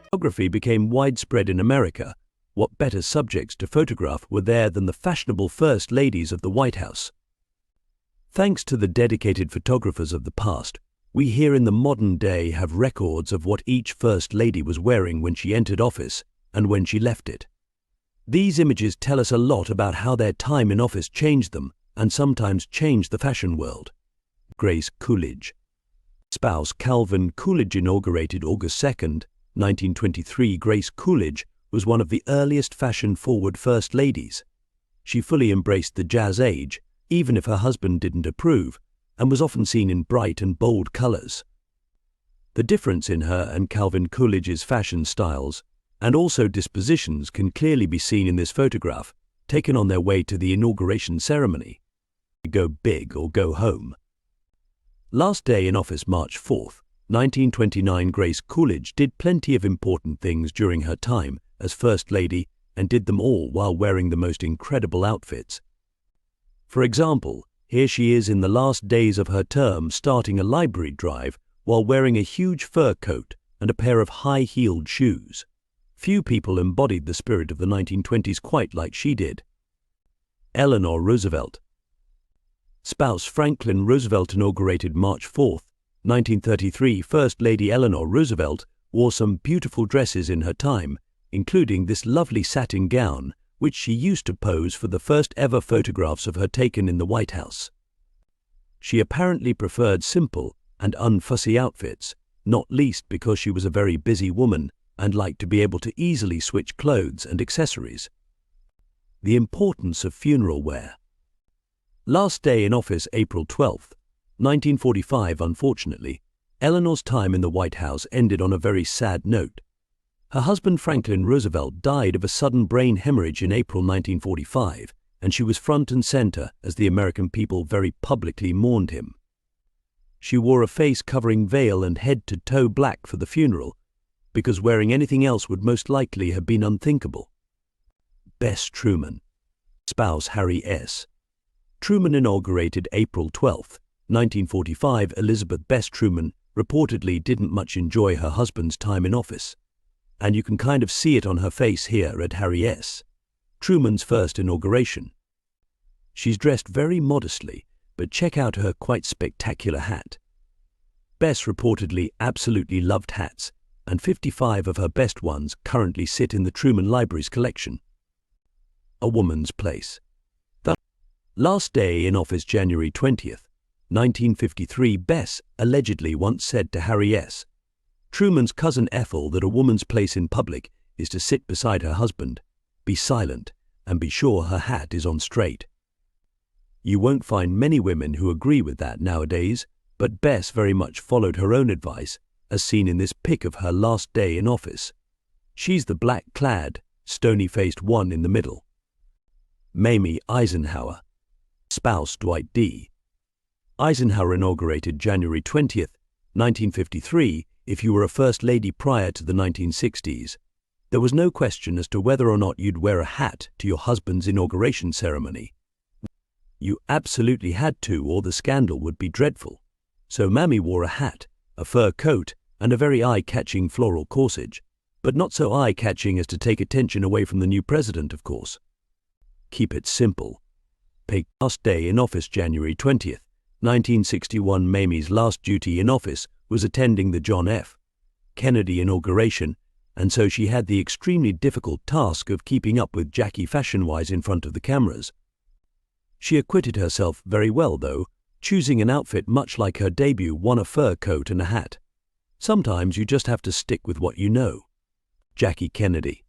Photography became widespread in America. What better subjects to photograph were there than the fashionable first ladies of the White House? Thanks to the dedicated photographers of the past, we here in the modern day have records of what each first lady was wearing when she entered office and when she left it. These images tell us a lot about how their time in office changed them and sometimes changed the fashion world. Grace Coolidge. Spouse Calvin Coolidge inaugurated August 2nd, 1923. Grace Coolidge was one of the earliest fashion-forward first ladies. She fully embraced the jazz age, even if her husband didn't approve, and was often seen in bright and bold colors. The difference in her and Calvin Coolidge's fashion styles and also dispositions can clearly be seen in this photograph, taken on their way to the inauguration ceremony. Go big or go home. Last day in office, March 4th, 1929. Grace Coolidge did plenty of important things during her time as First Lady and did them all while wearing the most incredible outfits. For example, here she is in the last days of her term starting a library drive while wearing a huge fur coat and a pair of high-heeled shoes. Few people embodied the spirit of the 1920s quite like she did. Eleanor Roosevelt. Spouse Franklin Roosevelt inaugurated March 4th, 1933. First Lady Eleanor Roosevelt wore some beautiful dresses in her time, including this lovely satin gown, which she used to pose for the first ever photographs of her taken in the White House. She apparently preferred simple and unfussy outfits, not least because she was a very busy woman and liked to be able to easily switch clothes and accessories. The importance of funeral wear. Last day in office, April 12th, 1945. Unfortunately, Eleanor's time in the White House ended on a very sad note. Her husband Franklin Roosevelt died of a sudden brain hemorrhage in April 1945, and she was front and center as the American people very publicly mourned him. She wore a face-covering veil and head-to-toe black for the funeral, because wearing anything else would most likely have been unthinkable. Bess Truman. Spouse Harry S. Truman inaugurated April 12th, 1945. Elizabeth Bess Truman reportedly didn't much enjoy her husband's time in office, and you can kind of see it on her face here at Harry S. Truman's first inauguration. She's dressed very modestly, but check out her quite spectacular hat. Bess reportedly absolutely loved hats, and 55 of her best ones currently sit in the Truman Library's collection. A woman's place. The last day in office, January 20th, 1953. Bess allegedly once said to Harry S. Truman's cousin Ethel that a woman's place in public is to sit beside her husband, be silent, and be sure her hat is on straight. You won't find many women who agree with that nowadays, but Bess very much followed her own advice, as seen in this pic of her last day in office. She's the black-clad, stony-faced one in the middle. Mamie Eisenhower. Spouse Dwight D. Eisenhower inaugurated January 20th, 1953. If you were a First Lady prior to the 1960s, there was no question as to whether or not you'd wear a hat to your husband's inauguration ceremony. You absolutely had to, or the scandal would be dreadful. So Mammy wore a hat, a fur coat, and a very eye-catching floral corsage, but not so eye-catching as to take attention away from the new president, of course. Keep it simple. Peg's last day in office, January 20th, 1961. Mamie's last duty in office was attending the John F. Kennedy inauguration, and so she had the extremely difficult task of keeping up with Jackie fashion-wise in front of the cameras. She acquitted herself very well, though, choosing an outfit much like her debut one, a fur coat and a hat. Sometimes you just have to stick with what you know. Jackie Kennedy.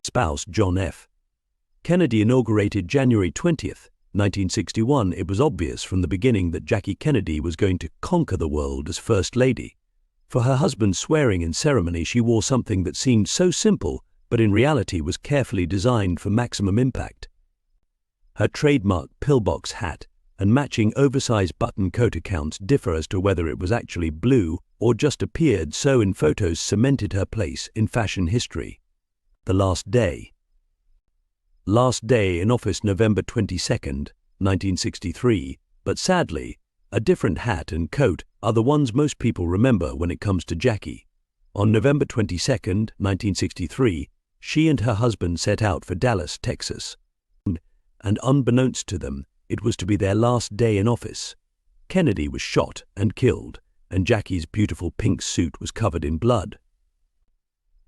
Spouse John F. Kennedy inaugurated January 20th, 1961. It was obvious from the beginning that Jackie Kennedy was going to conquer the world as First Lady. For her husband's swearing-in ceremony, she wore something that seemed so simple, but in reality was carefully designed for maximum impact. Her trademark pillbox hat and matching oversized button coat accounts differ as to whether it was actually blue or just appeared so in photos, cemented her place in fashion history. The last day. Last day in office, November 22nd, 1963, but sadly, A different hat and coat are the ones most people remember when it comes to Jackie. On November 22, 1963, she and her husband set out for Dallas, Texas. And unbeknownst to them, it was to be their last day in office. Kennedy was shot and killed, and Jackie's beautiful pink suit was covered in blood.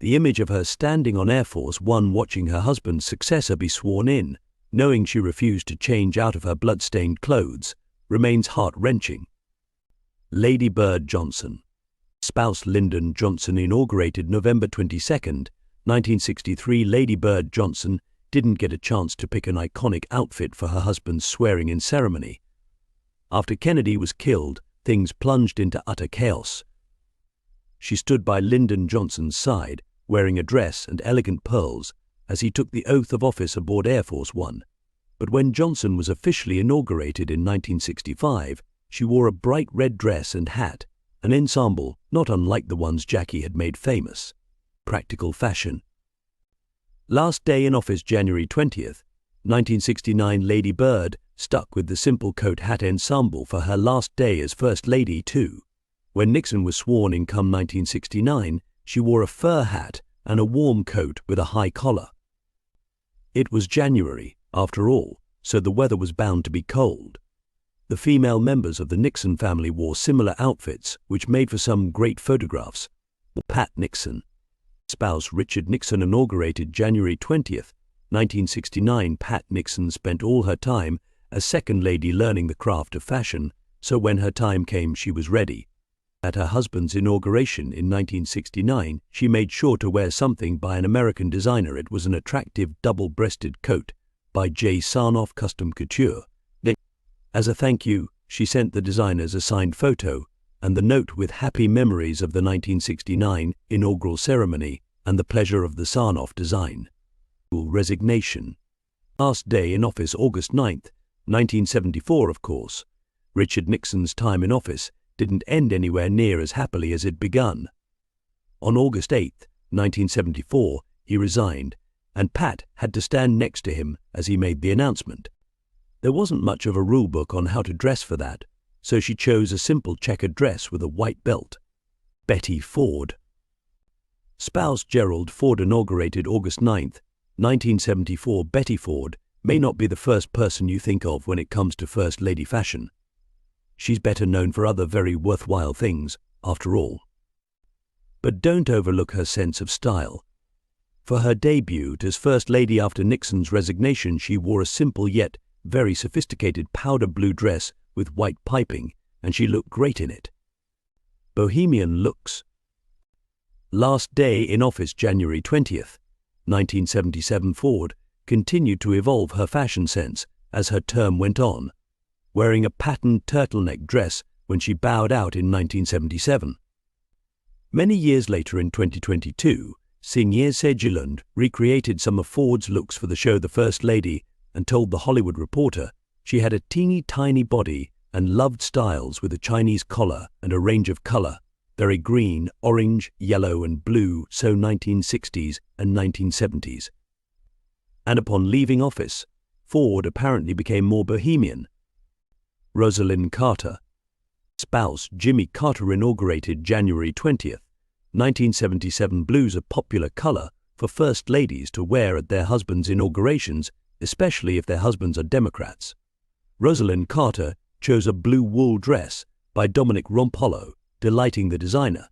The image of her standing on Air Force One watching her husband's successor be sworn in, knowing she refused to change out of her blood-stained clothes, remains heart-wrenching. Lady Bird Johnson. Spouse Lyndon Johnson inaugurated November 22, 1963. Lady Bird Johnson didn't get a chance to pick an iconic outfit for her husband's swearing-in ceremony. After Kennedy was killed, things plunged into utter chaos. She stood by Lyndon Johnson's side, wearing a dress and elegant pearls, as he took the oath of office aboard Air Force One. But when Johnson was officially inaugurated in 1965, she wore a bright red dress and hat, an ensemble not unlike the ones Jackie had made famous. Practical fashion. Last day in office January 20th, 1969. Lady Bird stuck with the simple coat hat ensemble for her last day as First Lady too. When Nixon was sworn in come 1969, she wore a fur hat and a warm coat with a high collar. It was January, after all, so the weather was bound to be cold. The female members of the Nixon family wore similar outfits, which made for some great photographs. Pat Nixon. Spouse Richard Nixon inaugurated January 20th, 1969. Pat Nixon spent all her time as second lady learning the craft of fashion, so when her time came she was ready. At her husband's inauguration in 1969, she made sure to wear something by an American designer. It was an attractive double-breasted coat by J. Sarnoff Custom Couture. As a thank you, she sent the designers a signed photo and the note with happy memories of the 1969 inaugural ceremony and the pleasure of the Sarnoff design. Resignation. Last day in office August 9th, 1974, of course. Richard Nixon's time in office didn't end anywhere near as happily as it begun. On August 8th, 1974, he resigned, and Pat had to stand next to him as he made the announcement. There wasn't much of a rule book on how to dress for that, so she chose a simple checkered dress with a white belt. Betty Ford. Spouse Gerald Ford inaugurated August 9th, 1974. Betty Ford may not be the first person you think of when it comes to First Lady fashion. She's better known for other very worthwhile things, after all. But don't overlook her sense of style. For her debut as First Lady after Nixon's resignation, she wore a simple yet very sophisticated powder blue dress with white piping, and she looked great in it. Bohemian looks. Last day in office January 20th, 1977. Ford continued to evolve her fashion sense as her term went on, wearing a patterned turtleneck dress when she bowed out in 1977. Many years later in 2022, Signe Segeland recreated some of Ford's looks for the show The First Lady and told The Hollywood Reporter she had a teeny tiny body and loved styles with a Chinese collar and a range of color, very green, orange, yellow and blue, so 1960s and 1970s. And upon leaving office, Ford apparently became more bohemian. Rosalind Carter. Spouse Jimmy Carter inaugurated January 20th, 1977. Blue's a popular color for first ladies to wear at their husbands' inaugurations, especially if their husbands are Democrats. Rosalind Carter chose a blue wool dress by Dominic Rompolo, delighting the designer.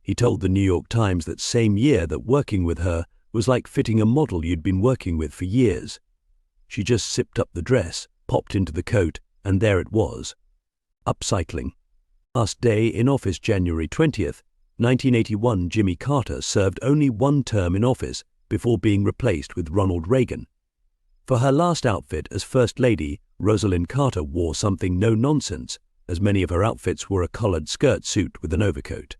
He told the New York Times that same year that working with her was like fitting a model you'd been working with for years. She just zipped up the dress, popped into the coat, and there it was. Upcycling. Last day in office January 20th, 1981. Jimmy Carter served only one term in office before being replaced with Ronald Reagan. For her last outfit as First Lady, Rosalind Carter wore something no-nonsense, as many of her outfits were a collared skirt suit with an overcoat.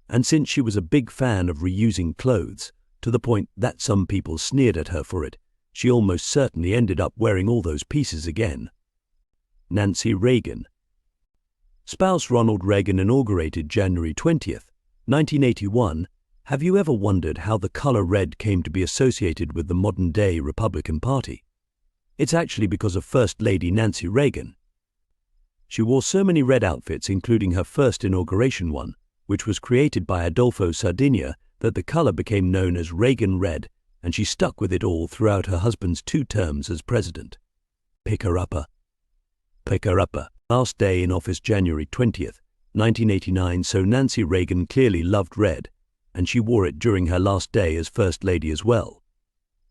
And since she was a big fan of reusing clothes, to the point that some people sneered at her for it, she almost certainly ended up wearing all those pieces again. Nancy Reagan. Spouse Ronald Reagan inaugurated January 20th, 1981. Have you ever wondered how the color red came to be associated with the modern-day Republican Party? It's actually because of First Lady Nancy Reagan. She wore so many red outfits, including her first inauguration one, which was created by Adolfo Sardinia, that the color became known as Reagan Red, and she stuck with it all throughout her husband's 2 terms as president. Picker-upper. Picker-upper. Last day in office January 20th, 1989, so Nancy Reagan clearly loved red, and she wore it during her last day as First Lady as well.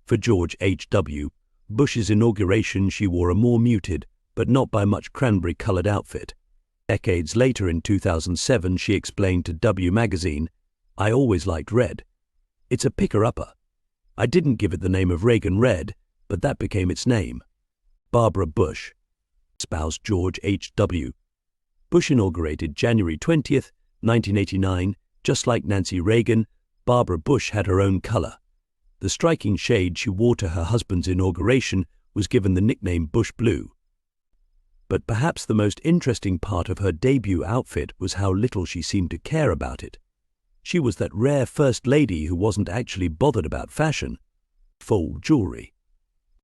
For George H.W. Bush's inauguration, she wore a more muted, but not by much cranberry-colored outfit. Decades later, in 2007, she explained to W magazine, "I always liked red. It's a picker-upper. I didn't give it the name of Reagan Red, but that became its name." Barbara Bush. Spouse George H.W. Bush inaugurated January 20th, 1989. Just like Nancy Reagan, Barbara Bush had her own color. The striking shade she wore to her husband's inauguration was given the nickname Bush Blue. But perhaps the most interesting part of her debut outfit was how little she seemed to care about it. She was that rare First Lady who wasn't actually bothered about fashion. Full jewelry.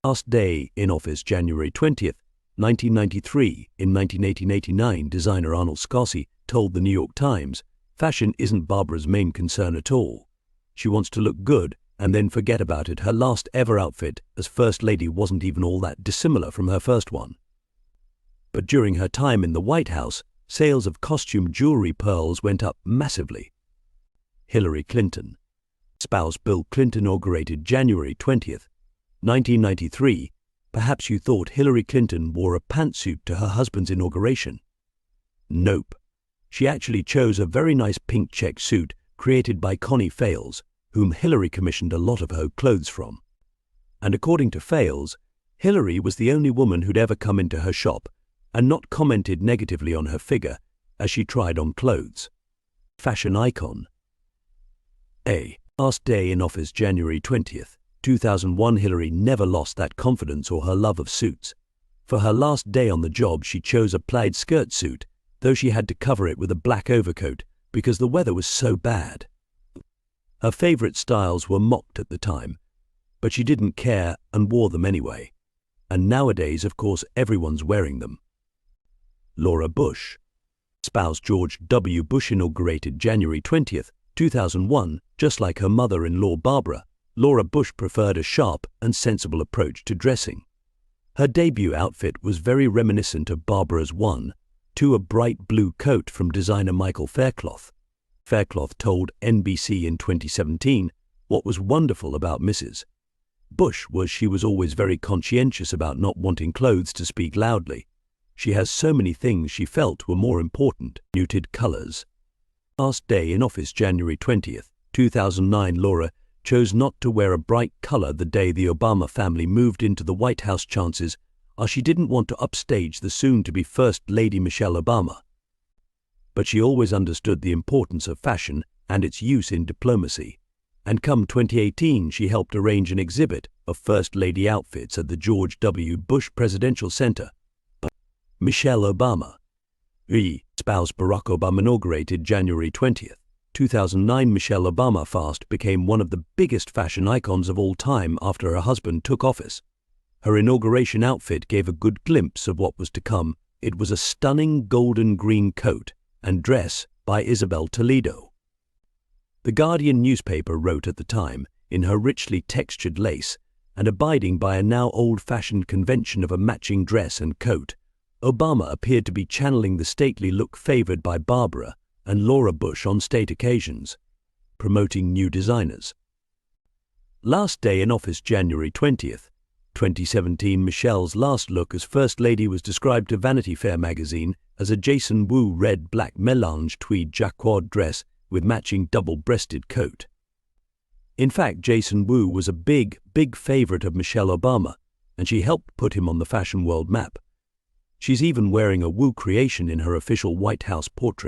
Last day in office January 20th, 1993. In 1989, designer Arnold Scarsi told the New York Times, "Fashion isn't Barbara's main concern at all. She wants to look good and then forget about it." Her last ever outfit as First Lady wasn't even all that dissimilar from her first one. But during her time in the White House, sales of costume jewelry pearls went up massively. Hillary Clinton. Spouse Bill Clinton inaugurated January 20th, 1993. Perhaps you thought Hillary Clinton wore a pantsuit to her husband's inauguration. Nope. She actually chose a very nice pink check suit created by Connie Fales, whom Hillary commissioned a lot of her clothes from. And according to Fales, Hillary was the only woman who'd ever come into her shop and not commented negatively on her figure as she tried on clothes. Fashion icon. Last day in office January 20th, 2001. Hillary never lost that confidence or her love of suits. For her last day on the job, she chose a plaid skirt suit, though she had to cover it with a black overcoat because the weather was so bad. Her favorite styles were mocked at the time, but she didn't care and wore them anyway. And nowadays, of course, everyone's wearing them. Laura Bush. Spouse George W. Bush inaugurated January 20th, 2001. Just like her mother-in-law Barbara, Laura Bush preferred a sharp and sensible approach to dressing. Her debut outfit was very reminiscent of Barbara's to a bright blue coat from designer Michael Faircloth. Faircloth told NBC in 2017 what was wonderful about Mrs. Bush was she was always very conscientious about not wanting clothes to speak loudly. She has so many things she felt were more important. Muted colors. Last day in office January 20th, 2009. Laura chose not to wear a bright color the day the Obama family moved into the White House. Chances are she didn't want to upstage the soon-to-be First Lady Michelle Obama. But she always understood the importance of fashion and its use in diplomacy. And come 2018, she helped arrange an exhibit of First Lady outfits at the George W. Bush Presidential Center. Michelle Obama. Spouse Barack Obama inaugurated January 20th, 2009. Michelle Obama fast became one of the biggest fashion icons of all time after her husband took office. Her inauguration outfit gave a good glimpse of what was to come. It was a stunning golden green coat and dress by Isabel Toledo. The Guardian newspaper wrote at the time, in her richly textured lace, and abiding by a now old-fashioned convention of a matching dress and coat, Obama appeared to be channeling the stately look favored by Barbara and Laura Bush on state occasions, promoting new designers. Last day in office January 20th, 2017. Michelle's last look as First Lady was described to Vanity Fair magazine as a Jason Wu red-black melange tweed jacquard dress with matching double-breasted coat. In fact, Jason Wu was a big favorite of Michelle Obama, and she helped put him on the fashion world map. She's even wearing a Wu creation in her official White House portrait.